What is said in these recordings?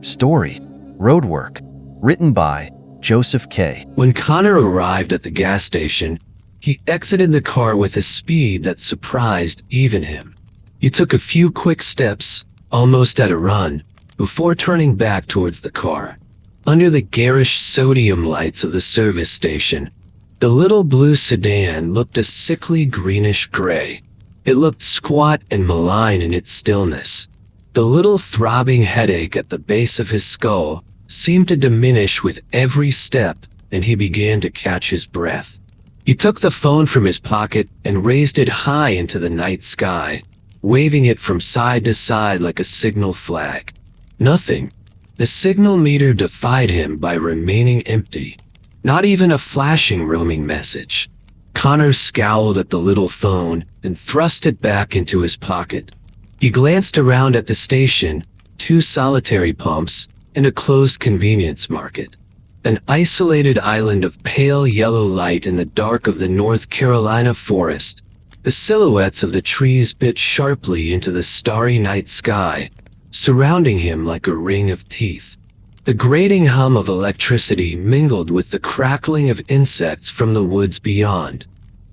Story: Roadwork. Written by Joseph K. When Connor arrived at the gas station, he exited the car with a speed that surprised even him. He took a few quick steps, almost at a run, before turning back towards the car. Under the garish sodium lights of the service station, the little blue sedan looked a sickly greenish gray. It looked squat and malign in its stillness. The little throbbing headache at the base of his skull seemed to diminish with every step, and he began to catch his breath. He took the phone from his pocket and raised it high into the night sky, waving it from side to side like a signal flag. Nothing. The signal meter defied him by remaining empty. Not even a flashing roaming message. Connor scowled at the little phone and thrust it back into his pocket. He glanced around at the station, 2 solitary pumps, and a closed convenience market. An isolated island of pale yellow light in the dark of the North Carolina forest. The silhouettes of the trees bit sharply into the starry night sky, surrounding him like a ring of teeth. The grating hum of electricity mingled with the crackling of insects from the woods beyond,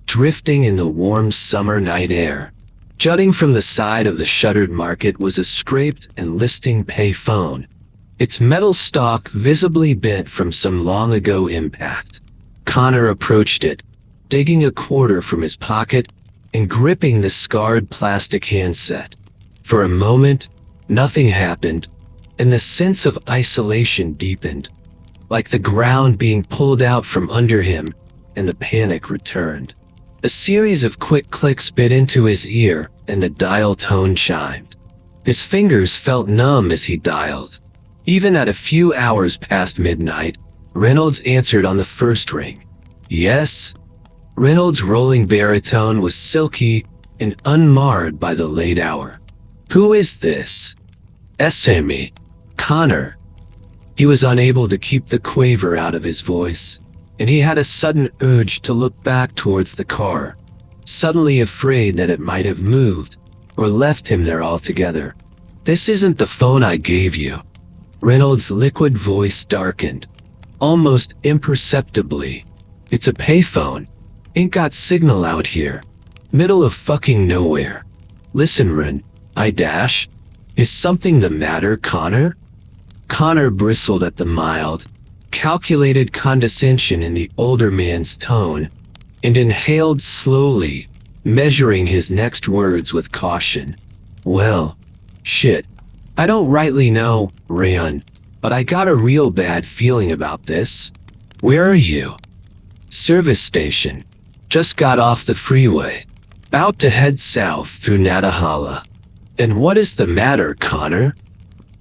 drifting in the warm summer night air. Jutting from the side of the shuttered market was a scraped and listing pay phone, its metal stalk visibly bent from some long-ago impact. Connor approached it, digging a quarter from his pocket and gripping the scarred plastic handset. For a moment, nothing happened, and the sense of isolation deepened, like the ground being pulled out from under him, and the panic returned. A series of quick clicks bit into his ear, and the dial tone chimed. His fingers felt numb as he dialed. Even at a few hours past midnight, Reynolds answered on the first ring. Yes? Reynolds' rolling baritone was silky and unmarred by the late hour. Who is this? SME. Connor. He was unable to keep the quaver out of his voice, and he had a sudden urge to look back towards the car, suddenly afraid that it might have moved or left him there altogether. This isn't the phone I gave you. Reynolds' liquid voice darkened, almost imperceptibly. It's a payphone. Ain't got signal out here. Middle of fucking nowhere. Listen, Ren, is something the matter, Connor? Connor bristled at the mild, calculated condescension in the older man's tone, and inhaled slowly, measuring his next words with caution. Well, shit. I don't rightly know, Rayon, but I got a real bad feeling about this. Where are you? Service station. Just got off the freeway. About to head south through Natahala. And what is the matter, Connor?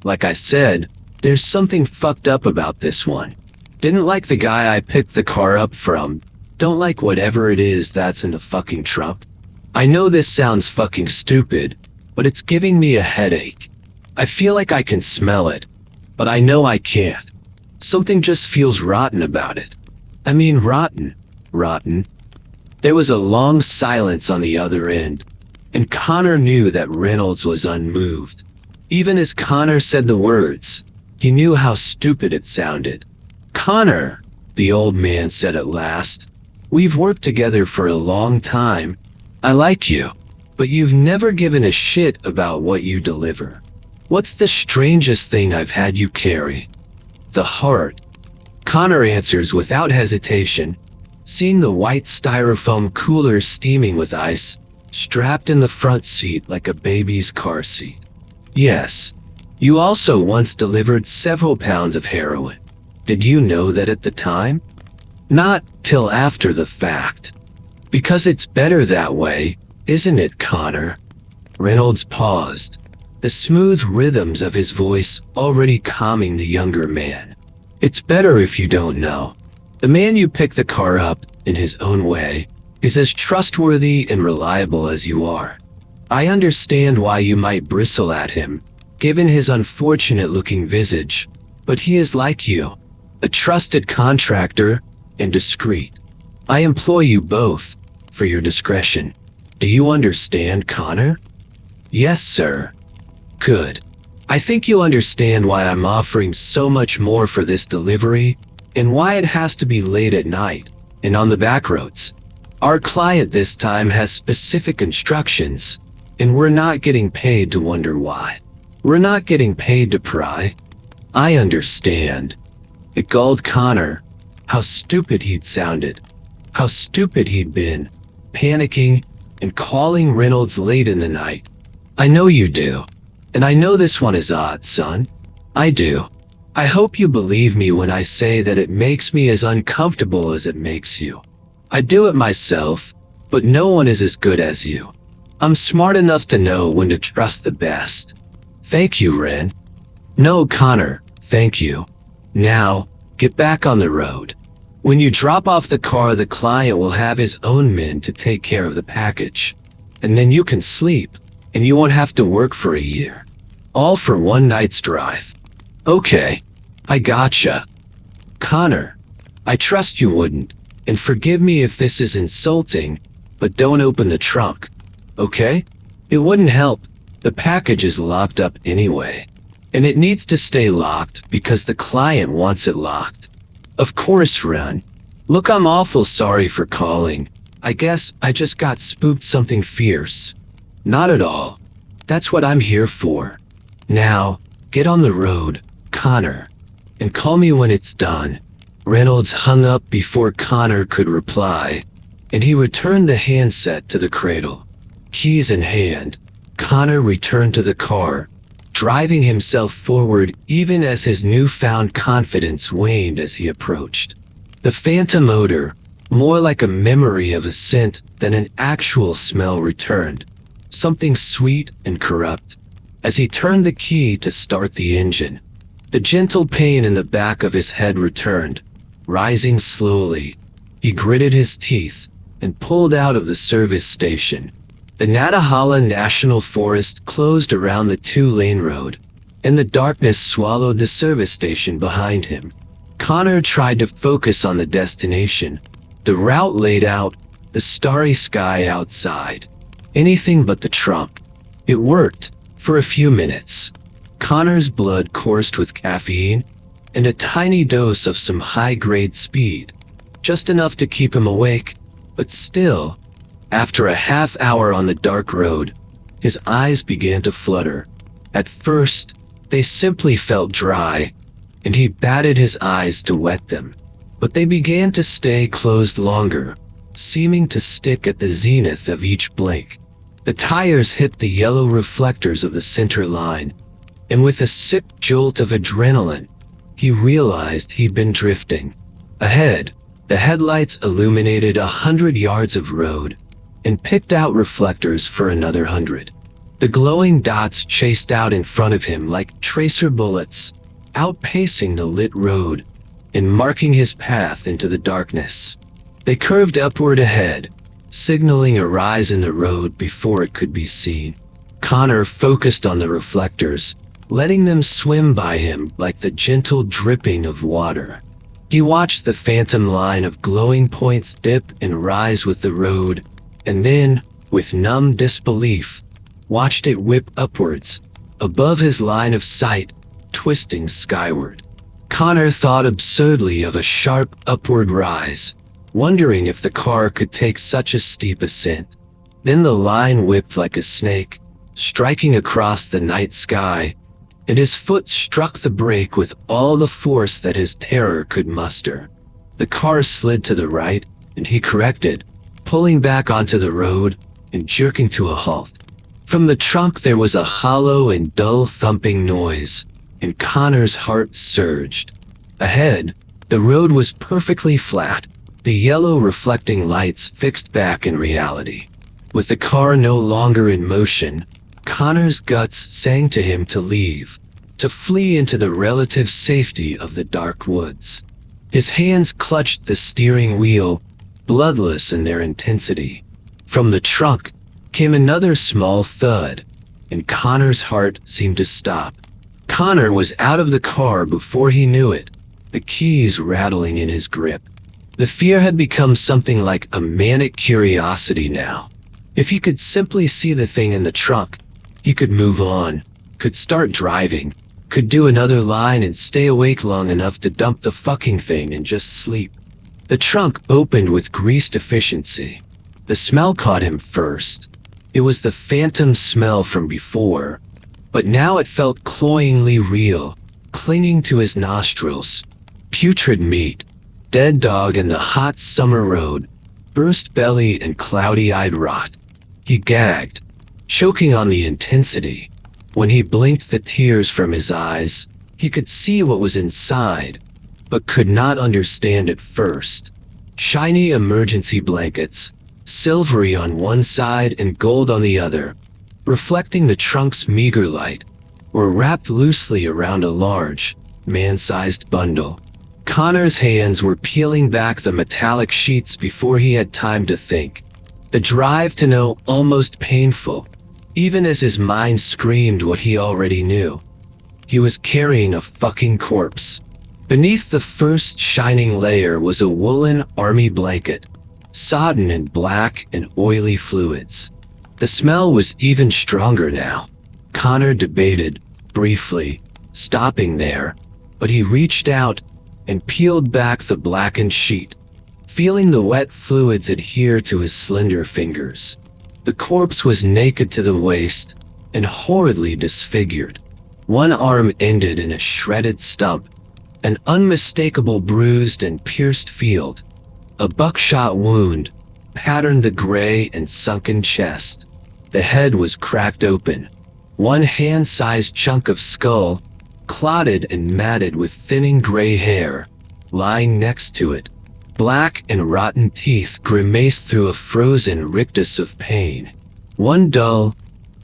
Like I said, there's something fucked up about this one. Didn't like the guy I picked the car up from. Don't like whatever it is that's in the fucking truck. I know this sounds fucking stupid, but it's giving me a headache. I feel like I can smell it, but I know I can't. Something just feels rotten about it. I mean rotten. There was a long silence on the other end, and Connor knew that Reynolds was unmoved. Even as Connor said the words, he knew how stupid it sounded. Connor, the old man said at last, we've worked together for a long time. I like you, but you've never given a shit about what you deliver. What's the strangest thing I've had you carry? The heart. Connor answers without hesitation, seeing the white styrofoam cooler steaming with ice, strapped in the front seat like a baby's car seat. Yes. You also once delivered several pounds of heroin. Did you know that at the time? Not till after the fact. Because it's better that way, isn't it, Connor? Reynolds paused, the smooth rhythms of his voice already calming the younger man. It's better if you don't know. The man you pick the car up, in his own way, is as trustworthy and reliable as you are. I understand why you might bristle at him, given his unfortunate-looking visage, but he is like you, a trusted contractor and discreet. I implore you both, for your discretion. Do you understand, Connor? Yes, sir. Good. I think you understand why I'm offering so much more for this delivery and why it has to be late at night and on the back roads. Our client this time has specific instructions, and we're not getting paid to wonder why. We're not getting paid to pry. I understand. It galled Connor. How stupid he'd sounded. How stupid he'd been, panicking and calling Reynolds late in the night. I know you do. And I know this one is odd, son. I do. I hope you believe me when I say that it makes me as uncomfortable as it makes you. I do it myself, but no one is as good as you. I'm smart enough to know when to trust the best. Thank you, Ren. No, Connor, thank you. Now, get back on the road. When you drop off the car, the client will have his own men to take care of the package. And then you can sleep, and you won't have to work for a year. All for one night's drive. Okay, I gotcha. Connor, I trust you wouldn't, and forgive me if this is insulting, but don't open the trunk, okay? It wouldn't help. The package is locked up anyway, and it needs to stay locked because the client wants it locked. Of course, Ren. Look, I'm awful sorry for calling. I guess I just got spooked something fierce. Not at all. That's what I'm here for. Now, get on the road, Connor, and call me when it's done. Reynolds hung up before Connor could reply, and he returned the handset to the cradle. Keys in hand, Connor returned to the car, driving himself forward even as his newfound confidence waned as he approached. The phantom odor, more like a memory of a scent than an actual smell, returned, something sweet and corrupt. As he turned the key to start the engine, the gentle pain in the back of his head returned, rising slowly. He gritted his teeth and pulled out of the service station. The Natahala National Forest closed around the two-lane road, and the darkness swallowed the service station behind him. Connor tried to focus on the destination, the route laid out, the starry sky outside. Anything but the trunk. It worked. For a few minutes, Connor's blood coursed with caffeine and a tiny dose of some high-grade speed, just enough to keep him awake, but still, after a half hour on the dark road, his eyes began to flutter. At first, they simply felt dry, and he batted his eyes to wet them, but they began to stay closed longer, seeming to stick at the zenith of each blink. The tires hit the yellow reflectors of the center line, and with a sick jolt of adrenaline, he realized he'd been drifting. Ahead, the headlights illuminated 100 yards of road and picked out reflectors for another 100. The glowing dots chased out in front of him like tracer bullets, outpacing the lit road and marking his path into the darkness. They curved upward ahead, signaling a rise in the road before it could be seen. Connor focused on the reflectors, letting them swim by him like the gentle dripping of water. He watched the phantom line of glowing points dip and rise with the road, and then, with numb disbelief, watched it whip upwards, above his line of sight, twisting skyward. Connor thought absurdly of a sharp upward rise, wondering if the car could take such a steep ascent. Then the line whipped like a snake, striking across the night sky, and his foot struck the brake with all the force that his terror could muster. The car slid to the right, and he corrected, pulling back onto the road and jerking to a halt. From the trunk there was a hollow and dull thumping noise, and Connor's heart surged. Ahead, the road was perfectly flat, the yellow reflecting lights fixed back in reality. With the car no longer in motion, Connor's guts sang to him to leave, to flee into the relative safety of the dark woods. His hands clutched the steering wheel, bloodless in their intensity. From the trunk came another small thud, and Connor's heart seemed to stop. Connor was out of the car before he knew it, the keys rattling in his grip. The fear had become something like a manic curiosity now. If he could simply see the thing in the trunk, he could move on. could start driving, could do another line and stay awake long enough to dump the fucking thing and just sleep. The trunk opened with greased efficiency. The smell caught him first. It was the phantom smell from before, but now it felt cloyingly real, clinging to his nostrils. Putrid meat, dead dog in the hot summer road, burst belly and cloudy-eyed rot. He gagged, choking on the intensity. When he blinked the tears from his eyes, he could see what was inside, but could not understand at first. Shiny emergency blankets, silvery on one side and gold on the other, reflecting the trunk's meager light, were wrapped loosely around a large, man-sized bundle. Connor's hands were peeling back the metallic sheets before he had time to think. The drive to know almost painful, even as his mind screamed what he already knew. He was carrying a fucking corpse. Beneath the first shining layer was a woolen army blanket, sodden in black and oily fluids. The smell was even stronger now. Connor debated, briefly, stopping there, but he reached out and peeled back the blackened sheet, feeling the wet fluids adhere to his slender fingers. The corpse was naked to the waist and horridly disfigured. One arm ended in a shredded stump, an unmistakable bruised and pierced field. A buckshot wound patterned the gray and sunken chest. The head was cracked open. One hand-sized chunk of skull, clotted and matted with thinning gray hair, lying next to it. Black and rotten teeth grimaced through a frozen rictus of pain. One dull,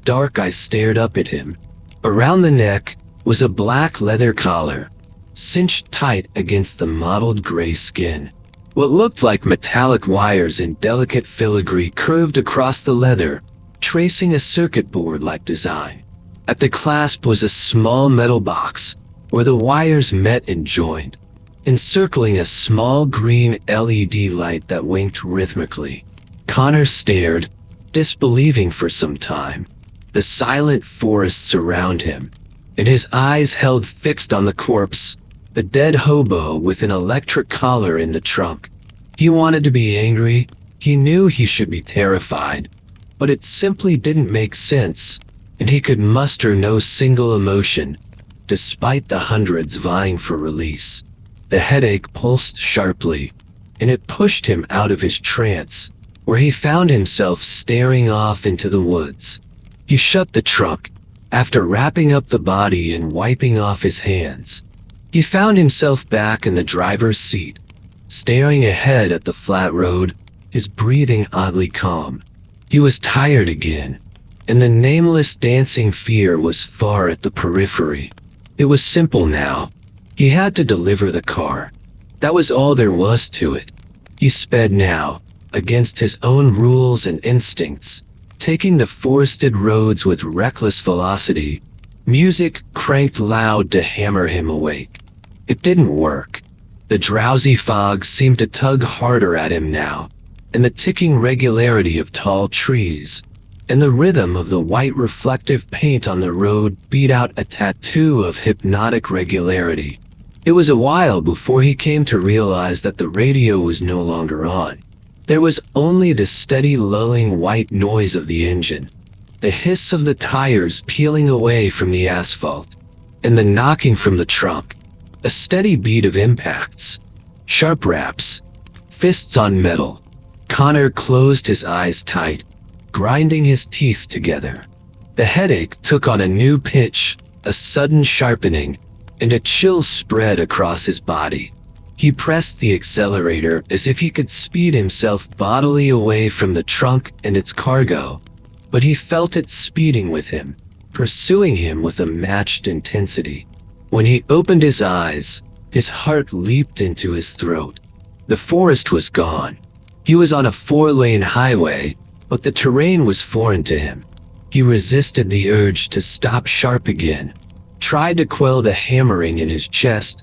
dark eye stared up at him. Around the neck was a black leather collar, cinched tight against the mottled gray skin. What looked like metallic wires in delicate filigree curved across the leather, tracing a circuit board-like design. At the clasp was a small metal box, where the wires met and joined, encircling a small green LED light that winked rhythmically. Connor stared, disbelieving for some time. The silent forests around him, and his eyes held fixed on the corpse, the dead hobo with an electric collar in the trunk. He wanted to be angry. He knew he should be terrified, but it simply didn't make sense, and he could muster no single emotion, despite the hundreds vying for release. The headache pulsed sharply, and it pushed him out of his trance, where he found himself staring off into the woods. He shut the trunk, after wrapping up the body and wiping off his hands. He found himself back in the driver's seat, staring ahead at the flat road, his breathing oddly calm. He was tired again, and the nameless dancing fear was far at the periphery. It was simple now. He had to deliver the car. That was all there was to it. He sped now, against his own rules and instincts, taking the forested roads with reckless velocity. Music cranked loud to hammer him awake. It didn't work. The drowsy fog seemed to tug harder at him now, and the ticking regularity of tall trees, and the rhythm of the white reflective paint on the road beat out a tattoo of hypnotic regularity. It was a while before he came to realize that the radio was no longer on. There was only the steady lulling white noise of the engine, the hiss of the tires peeling away from the asphalt, and the knocking from the trunk, a steady beat of impacts, sharp raps, fists on metal. Connor closed his eyes tight, grinding his teeth together. The headache took on a new pitch, a sudden sharpening, and a chill spread across his body. He pressed the accelerator as if he could speed himself bodily away from the trunk and its cargo, but he felt it speeding with him, pursuing him with a matched intensity. When he opened his eyes, his heart leaped into his throat. The forest was gone. He was on a 4-lane highway, but the terrain was foreign to him. He resisted the urge to stop sharp again, tried to quell the hammering in his chest,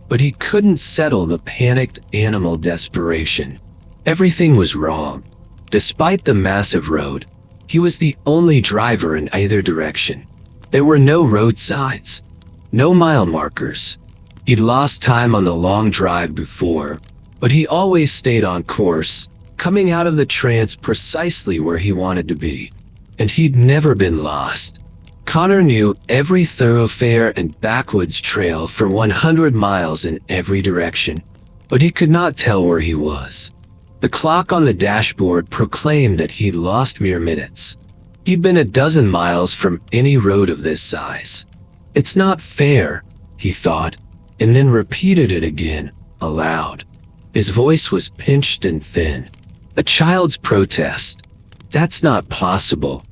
but he couldn't settle the panicked animal desperation. Everything was wrong. Despite the massive road, he was the only driver in either direction. There were no road signs, no mile markers. He'd lost time on the long drive before, but he always stayed on course, coming out of the trance precisely where he wanted to be. And he'd never been lost. Connor knew every thoroughfare and backwoods trail for 100 miles in every direction, but he could not tell where he was. The clock on the dashboard proclaimed that he'd lost mere minutes. He'd been a dozen miles from any road of this size. It's not fair, he thought, and then repeated it again, aloud. His voice was pinched and thin. A child's protest. That's not possible.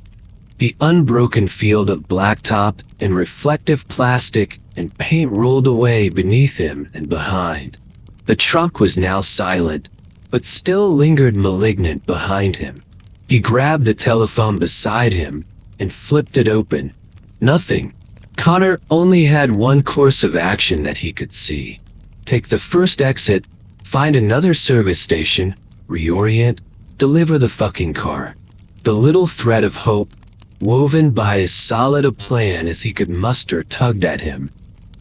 The unbroken field of blacktop and reflective plastic and paint rolled away beneath him and behind. The trunk was now silent, but still lingered malignant behind him. He grabbed the telephone beside him and flipped it open. Nothing. Connor only had one course of action that he could see. Take the first exit, find another service station, reorient, deliver the fucking car. The little thread of hope, woven by as solid a plan as he could muster, tugged at him,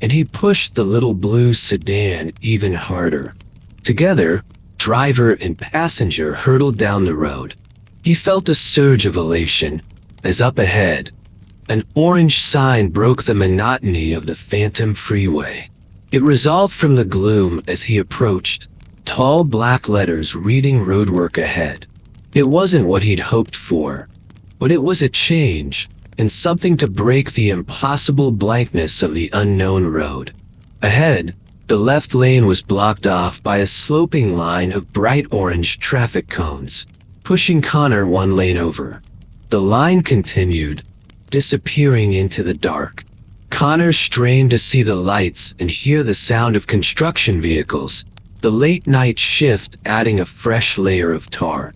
and he pushed the little blue sedan even harder. Together, driver and passenger hurtled down the road. He felt a surge of elation, as up ahead, an orange sign broke the monotony of the phantom freeway. It resolved from the gloom as he approached, tall black letters reading Roadwork ahead. It wasn't what he'd hoped for, but it was a change, and something to break the impossible blankness of the unknown road. Ahead, the left lane was blocked off by a sloping line of bright orange traffic cones, pushing Connor one lane over. The line continued, disappearing into the dark. Connor strained to see the lights and hear the sound of construction vehicles, the late-night shift adding a fresh layer of tar.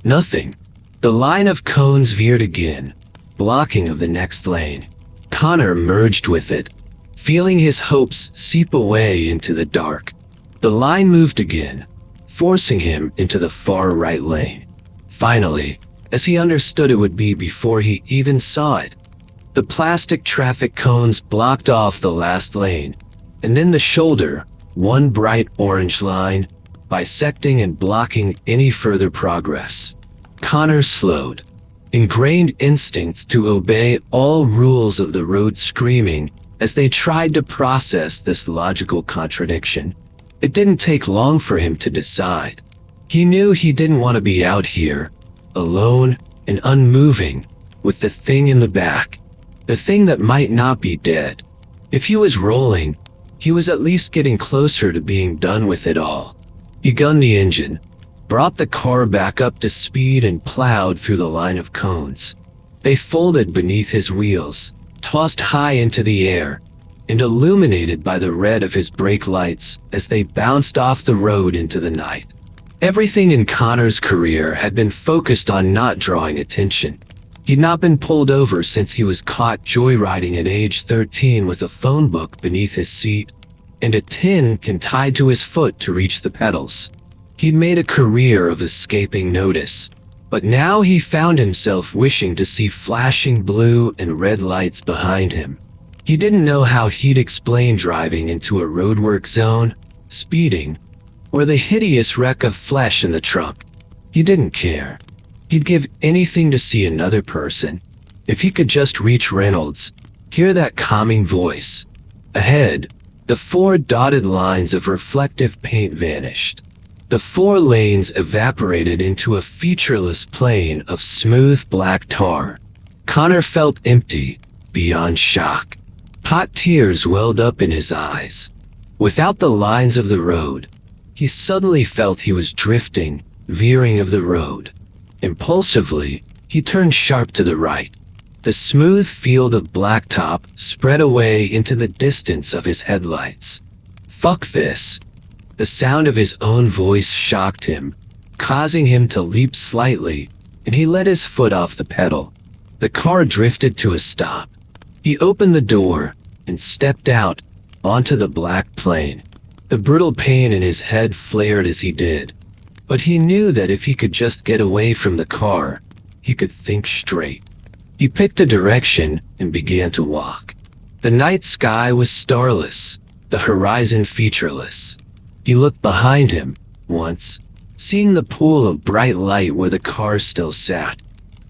Nothing. The line of cones veered again, blocking of the next lane. Connor merged with it, feeling his hopes seep away into the dark. The line moved again, forcing him into the far right lane. Finally, as he understood it would be before he even saw it, the plastic traffic cones blocked off the last lane, and then the shoulder, one bright orange line, bisecting and blocking any further progress. Connor slowed, ingrained instincts to obey all rules of the road screaming as they tried to process this logical contradiction. It didn't take long for him to decide. He knew he didn't want to be out here, alone and unmoving, with the thing in the back, the thing that might not be dead. If he was rolling, he was at least getting closer to being done with it all. He gunned the engine, brought the car back up to speed and plowed through the line of cones. They folded beneath his wheels, tossed high into the air, and illuminated by the red of his brake lights as they bounced off the road into the night. Everything in Connor's career had been focused on not drawing attention. He'd not been pulled over since he was caught joyriding at age 13 with a phone book beneath his seat and a tin can tied to his foot to reach the pedals. He'd made a career of escaping notice, but now he found himself wishing to see flashing blue and red lights behind him. He didn't know how he'd explain driving into a roadwork zone, speeding, or the hideous wreck of flesh in the trunk. He didn't care. He'd give anything to see another person. If he could just reach Reynolds, hear that calming voice. Ahead, the 4 dotted lines of reflective paint vanished. The 4 lanes evaporated into a featureless plain of smooth black tar. Connor felt empty, beyond shock. Hot tears welled up in his eyes. Without the lines of the road, he suddenly felt he was drifting, veering of the road. Impulsively, he turned sharp to the right. The smooth field of blacktop spread away into the distance of his headlights. Fuck this. The sound of his own voice shocked him, causing him to leap slightly, and he let his foot off the pedal. The car drifted to a stop. He opened the door and stepped out onto the black plain. The brutal pain in his head flared as he did, but he knew that if he could just get away from the car, he could think straight. He picked a direction and began to walk. The night sky was starless, the horizon featureless. He looked behind him once, seeing the pool of bright light where the car still sat.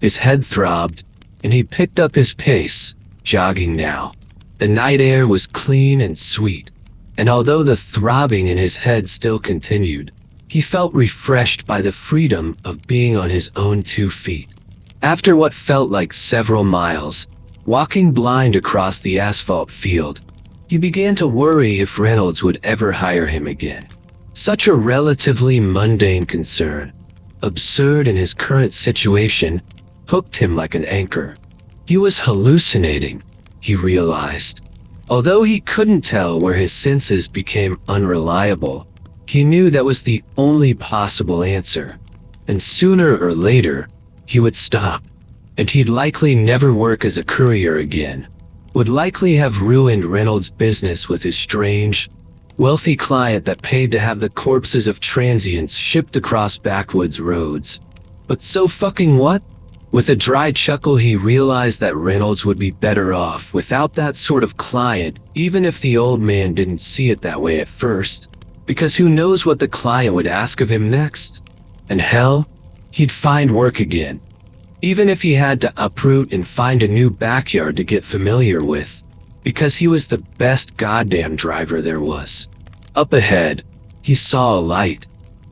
His head throbbed, and he picked up his pace, jogging now. The night air was clean and sweet, and although the throbbing in his head still continued, he felt refreshed by the freedom of being on his own 2 feet. After what felt like several miles, walking blind across the asphalt field, he began to worry if Reynolds would ever hire him again. Such a relatively mundane concern, absurd in his current situation, hooked him like an anchor. He was hallucinating, he realized. Although he couldn't tell where his senses became unreliable, he knew that was the only possible answer. And sooner or later, he would stop, and he'd likely never work as a courier again. Would likely have ruined Reynolds' business with his strange, wealthy client that paid to have the corpses of transients shipped across backwoods roads. But so fucking what? With a dry chuckle, he realized that Reynolds would be better off without that sort of client, even if the old man didn't see it that way at first, because who knows what the client would ask of him next? And hell, he'd find work again. Even if he had to uproot and find a new backyard to get familiar with, because he was the best goddamn driver there was. Up ahead, he saw a light,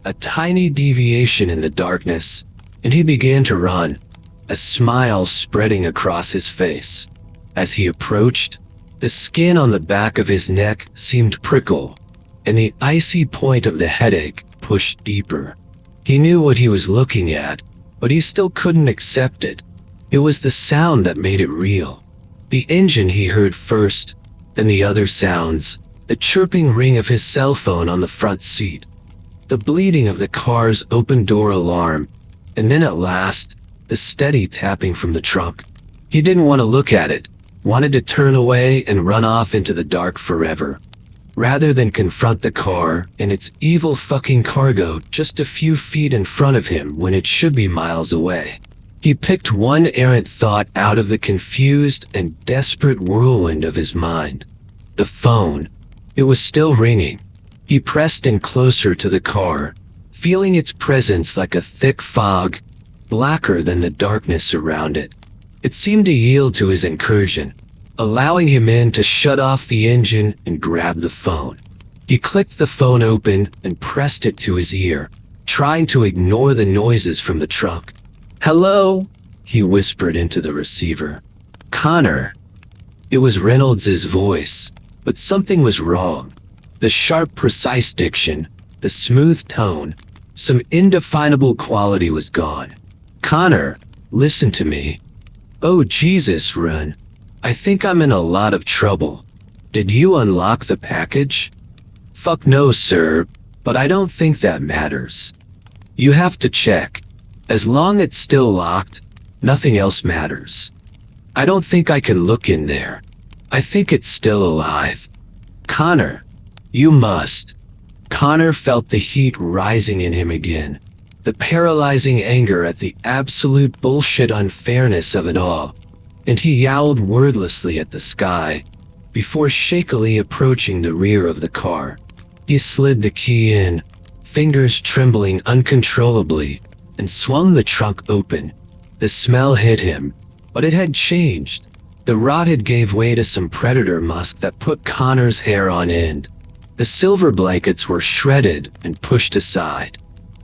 a tiny deviation in the darkness, and he began to run, a smile spreading across his face. As he approached, the skin on the back of his neck seemed prickle, and the icy point of the headache pushed deeper. He knew what he was looking at, but he still couldn't accept it. It was the sound that made it real. The engine he heard first, then the other sounds, the chirping ring of his cell phone on the front seat, the bleeding of the car's open door alarm, and then at last, the steady tapping from the trunk. He didn't want to look at it, wanted to turn away and run off into the dark forever, rather than confront the car and its evil fucking cargo just a few feet in front of him when it should be miles away. He picked one errant thought out of the confused and desperate whirlwind of his mind. The phone. It was still ringing. He pressed in closer to the car, feeling its presence like a thick fog, blacker than the darkness around it. It seemed to yield to his incursion, allowing him in to shut off the engine and grab the phone. He clicked the phone open and pressed it to his ear, trying to ignore the noises from the trunk. "Hello?" he whispered into the receiver. "Connor." It was Reynolds' voice, but something was wrong. The sharp, precise diction, the smooth tone, some indefinable quality was gone. "Connor, listen to me." "Oh Jesus, Ren. I think I'm in a lot of trouble. Did you unlock the package?" "Fuck no, sir, but I don't think that matters. You have to check. As long as it's still locked, nothing else matters. I don't think I can look in there. I think it's still alive." "Connor, you must." Connor felt the heat rising in him again, the paralyzing anger at the absolute bullshit unfairness of it all, and he yowled wordlessly at the sky before shakily approaching the rear of the car. He slid the key in, fingers trembling uncontrollably, and swung the trunk open. The smell hit him, but it had changed. The rotted gave way to some predator musk that put Connor's hair on end. The silver blankets were shredded and pushed aside.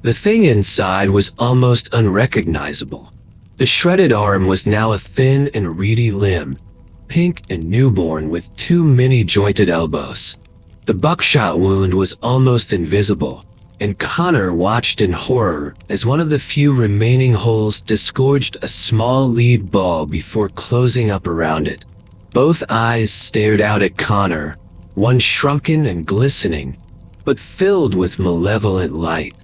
The thing inside was almost unrecognizable. The shredded arm was now a thin and reedy limb, pink and newborn with 2 mini-jointed elbows. The buckshot wound was almost invisible, and Connor watched in horror as one of the few remaining holes disgorged a small lead ball before closing up around it. Both eyes stared out at Connor, one shrunken and glistening, but filled with malevolent light.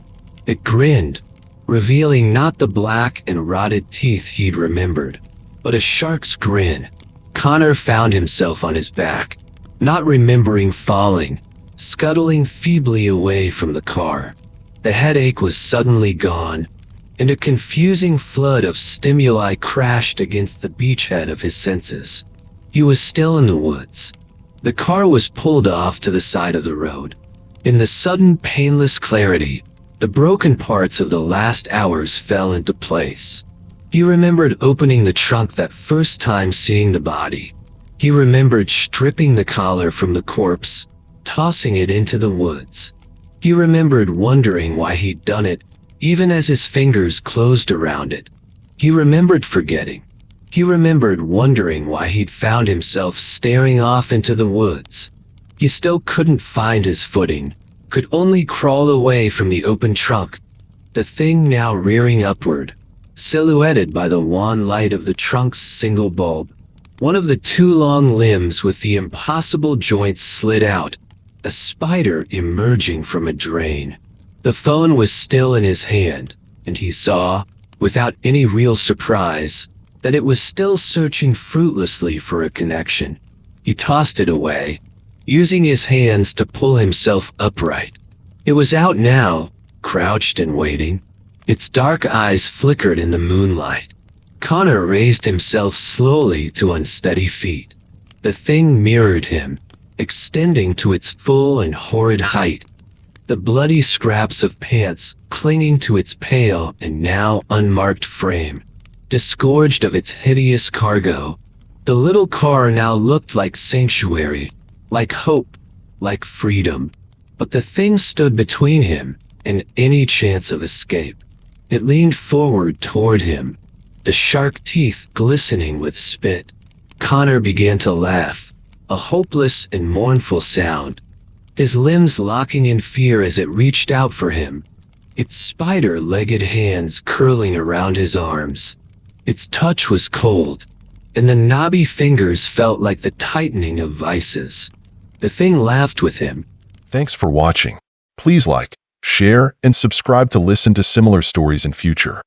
It grinned, revealing not the black and rotted teeth he'd remembered, but a shark's grin. Connor found himself on his back, not remembering falling, scuttling feebly away from the car. The headache was suddenly gone, and a confusing flood of stimuli crashed against the beachhead of his senses. He was still in the woods. The car was pulled off to the side of the road. In the sudden, painless clarity, the broken parts of the last hours fell into place. He remembered opening the trunk that first time seeing the body. He remembered stripping the collar from the corpse, tossing it into the woods. He remembered wondering why he'd done it, even as his fingers closed around it. He remembered forgetting. He remembered wondering why he'd found himself staring off into the woods. He still couldn't find his footing, could only crawl away from the open trunk, the thing now rearing upward, silhouetted by the wan light of the trunk's single bulb. One of the two long limbs with the impossible joints slid out, a spider emerging from a drain. The phone was still in his hand, and he saw, without any real surprise, that it was still searching fruitlessly for a connection. He tossed it away, using his hands to pull himself upright. It was out now, crouched and waiting. Its dark eyes flickered in the moonlight. Connor raised himself slowly to unsteady feet. The thing mirrored him, extending to its full and horrid height. The bloody scraps of pants clinging to its pale and now unmarked frame, disgorged of its hideous cargo. The little car now looked like sanctuary, like hope, like freedom. But the thing stood between him and any chance of escape. It leaned forward toward him, the shark teeth glistening with spit. Connor began to laugh, a hopeless and mournful sound, his limbs locking in fear as it reached out for him, its spider-legged hands curling around his arms. Its touch was cold, and the knobby fingers felt like the tightening of vices. The thing laughed with him. Thanks for watching. Please like, share, and subscribe to listen to similar stories in future.